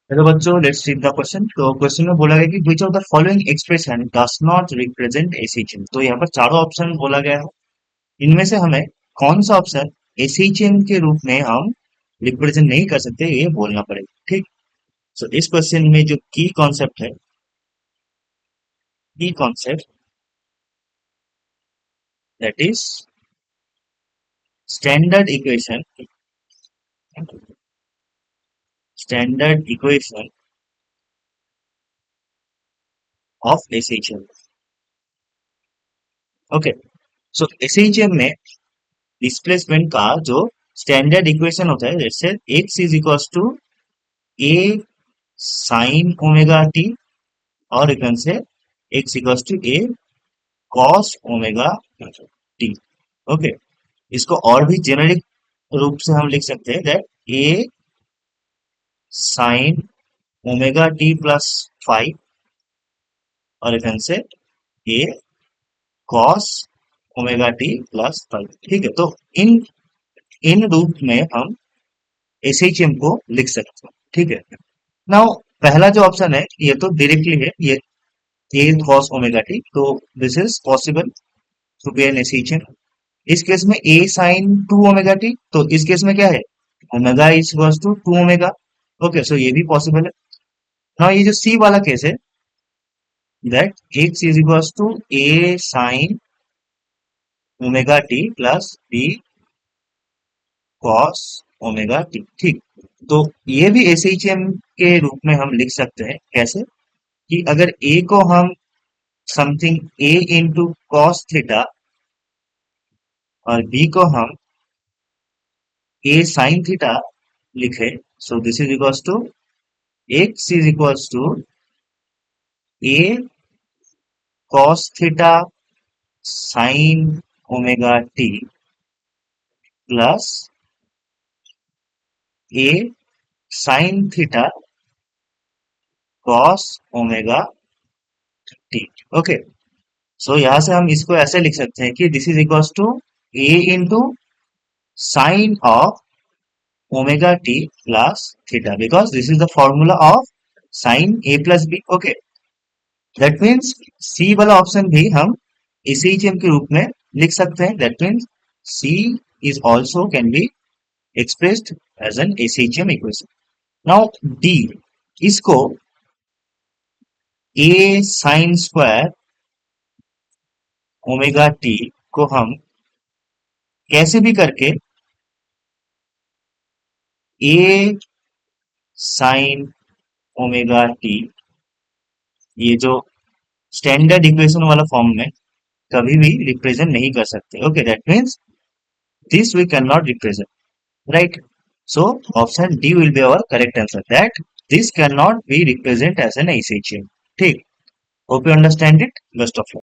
Hello बच्चों, let's read the question. तो question में बोला गया कि which of the following expression does not represent SHM. तो यहाँ पर चारों ऑप्शन बोला गया है। इनमें से हमें कौन सा ऑप्शन एसएचएम के रूप में हम रिप्रेजेंट नहीं कर सकते, ये बोलना पड़ेगा। ठीक। सो इस क्वेश्चन में जो की concept that is standard equation standard equation of SHM. Okay. So SHM में डिस्प्लेसमेंट का जो स्टैंडर्ड इक्वेशन होता है, जैसे x is equal to a sine omega t, और इक्वेशन से x equal to A cos omega T. Okay. इसको और भी जेनेरिक रूप से हम लिख सकते हैं that A sine omega T plus five, और इक्वेशन से A cos omega T plus five. ठीक है। तो इन इन रूप में हम एसएचएम को लिख सकते हैं। ठीक है। नाउ पहला जो ऑप्शन है ये तो डायरेक्टली है, ये ए कॉस ओमेगा टी, तो this is possible to be an SHM. इस केस में A sine two omega T, तो इस केस में क्या है, omega is equals to two omega. Okay, so ये भी पॉसिबल है। नाउ ये जो सी वाला केस है that x is equals to a sine omega T plus b cos omega t. ठीक। तो ये भी एसएचएम के रूप में हम लिख सकते हैं। कैसे कि अगर ए को हम something A into cos theta और बी को हम ए साइन थीटा लिखे, so this is equals to X is equals to A cos theta sine omega T plus A sine theta cos omega T. Okay. So यहां से हम इसको ऐसे लिख सकते हैं कि this is equals to A into sine of omega T plus theta, because this is the formula of sine A plus B. Okay. That means C वाला ऑप्शन भी हम एसएचएम के रूप में लिख सकते हैं। That means C is also can be expressed as an SHM equation. Now D, इसको A sin square omega T को हम कैसे भी करके A sin ओमेगा टी, ये जो स्टैंडर्ड इक्वेशन वाला फॉर्म में कभी भी रिप्रेजेंट नहीं कर सकते। Okay, that means this we can not represent, right? So option D will be our correct answer, that this cannot be represented as an SHM. ठीक। Hope you understand it. Best of luck.